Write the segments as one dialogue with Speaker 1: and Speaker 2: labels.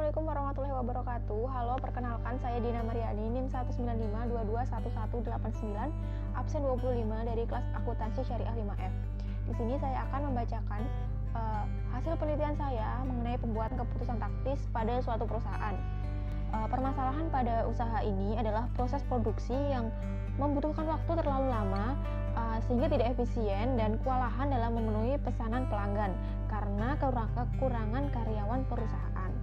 Speaker 1: Assalamualaikum warahmatullahi wabarakatuh. Halo, perkenalkan saya Dina Mariani, NIM 195221189, absen 25 dari kelas akuntansi syariah 5F. Di sini saya akan membacakan hasil penelitian saya mengenai pembuatan keputusan taktis pada suatu perusahaan. Permasalahan pada usaha ini adalah proses produksi yang membutuhkan waktu terlalu lama sehingga tidak efisien dan kewalahan dalam memenuhi pesanan pelanggan karena kekurangan karyawan perusahaan.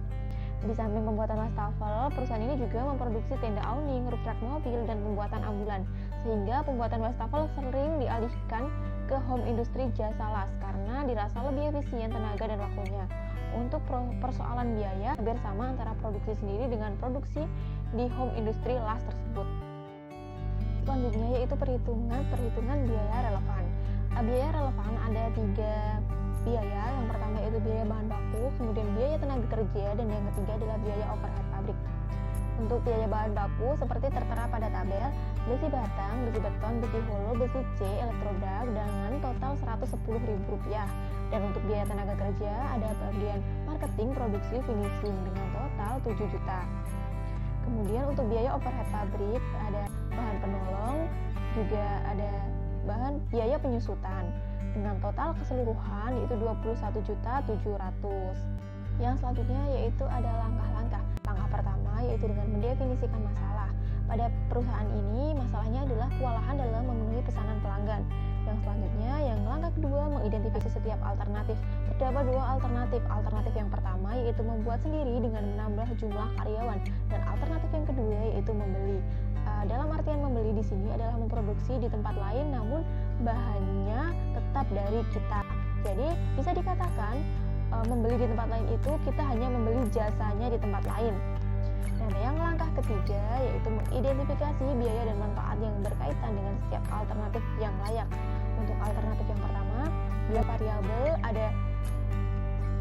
Speaker 1: Di samping pembuatan wastafel, perusahaan ini juga memproduksi tenda awning, roof rack mobil, dan pembuatan ambulan, sehingga pembuatan wastafel sering dialihkan ke home industri jasa las karena dirasa lebih efisien tenaga dan waktunya. Untuk persoalan biaya, hampir sama antara produksi sendiri dengan produksi di home industri las tersebut. Selanjutnya yaitu perhitungan biaya relevan. Biaya relevan ada 3 biaya. Yang pertama yaitu biaya bahan baku, kemudian biaya tenaga kerja, dan yang ketiga adalah biaya overhead pabrik. Untuk biaya bahan baku seperti tertera pada tabel, besi batang, besi beton, besi holo, besi C, elektroda dengan total Rp110.000. Dan untuk biaya tenaga kerja ada bagian marketing, produksi, finishing dengan total 7 juta. Kemudian untuk biaya overhead pabrik ada bahan penolong, juga ada biaya penyusutan dengan total keseluruhan yaitu Rp21.700.000. Yang selanjutnya yaitu ada langkah-langkah. Langkah pertama yaitu dengan mendefinisikan masalah. Pada perusahaan ini masalahnya adalah kewalahan dalam memenuhi pesanan pelanggan. Yang selanjutnya, yang langkah kedua, mengidentifikasi setiap alternatif. Terdapat 2 alternatif. Alternatif yang pertama yaitu membuat sendiri dengan menambah jumlah karyawan, dan alternatif yang kedua yaitu membeli. Dalam artian membeli di sini adalah memproduksi di tempat lain namun bahannya tetap dari kita. Jadi bisa dikatakan membeli di tempat lain itu kita hanya membeli jasanya di tempat lain. Dan yang langkah ketiga yaitu mengidentifikasi biaya dan manfaat yang berkaitan dengan setiap alternatif yang layak. Untuk alternatif yang pertama, biaya variabel ada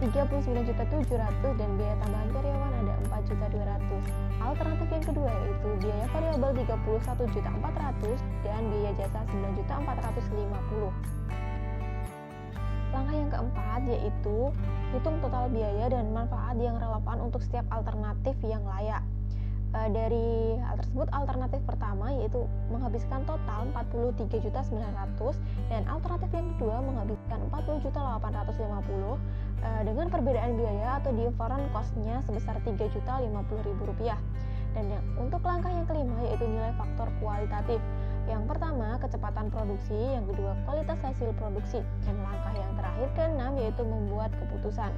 Speaker 1: Rp39.700.000 dan biaya tambahan karyawan ada Rp4.200.000. Alternatif yang kedua yaitu biaya variabel Rp31.400.000 dan biaya jasa Rp9.450.000. Langkah yang keempat yaitu hitung total biaya dan manfaat yang relevan untuk setiap alternatif yang layak. Dari hal tersebut, alternatif pertama yaitu menghabiskan total Rp43.900.000 dan alternatif yang kedua menghabiskan Rp40.850.000 dengan perbedaan biaya atau different cost-nya sebesar Rp3.050.000. Dan untuk langkah yang kelima yaitu nilai faktor kualitatif. Yang pertama, kecepatan produksi, yang kedua, kualitas hasil produksi, dan langkah yang terakhir keenam yaitu membuat keputusan.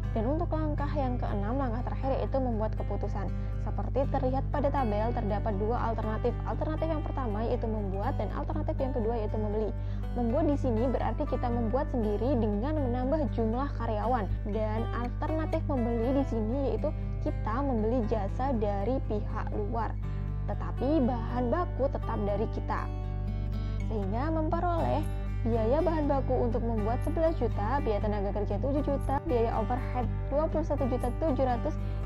Speaker 1: Dan untuk langkah yang keenam, langkah terakhir yaitu membuat keputusan. Seperti terlihat pada tabel, terdapat 2 alternatif. Alternatif yang pertama yaitu membuat, dan alternatif yang kedua yaitu membeli. Membuat di sini berarti kita membuat sendiri dengan menambah jumlah karyawan. Dan alternatif membeli di sini yaitu kita membeli jasa dari pihak luar, tetapi bahan baku tetap dari kita. Sehingga memperoleh biaya bahan baku untuk membuat 11 juta, biaya tenaga kerja 7 juta, biaya overhead 21.700.000,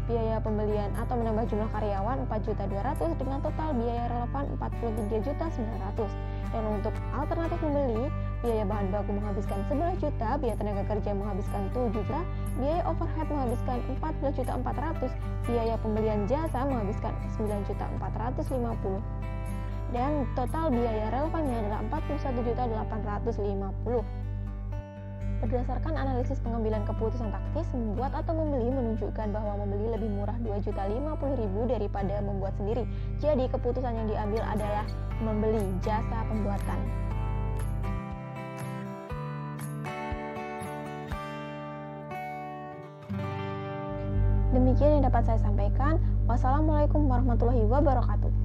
Speaker 1: biaya pembelian atau menambah jumlah karyawan 4.200.000 dengan total biaya relevan 43.900.000. Dan untuk alternatif membeli, biaya bahan baku menghabiskan 11 juta, biaya tenaga kerja menghabiskan 7 juta, biaya overhead menghabiskan 14.400.000, biaya pembelian jasa menghabiskan 9.450.000. Dan total biaya relevannya adalah 41.850.000. Berdasarkan analisis pengambilan keputusan taktis, membuat atau membeli menunjukkan bahwa membeli lebih murah Rp2.050.000 daripada membuat sendiri. Jadi keputusan yang diambil adalah membeli jasa pembuatan. Demikian yang dapat saya sampaikan. Wassalamualaikum warahmatullahi wabarakatuh.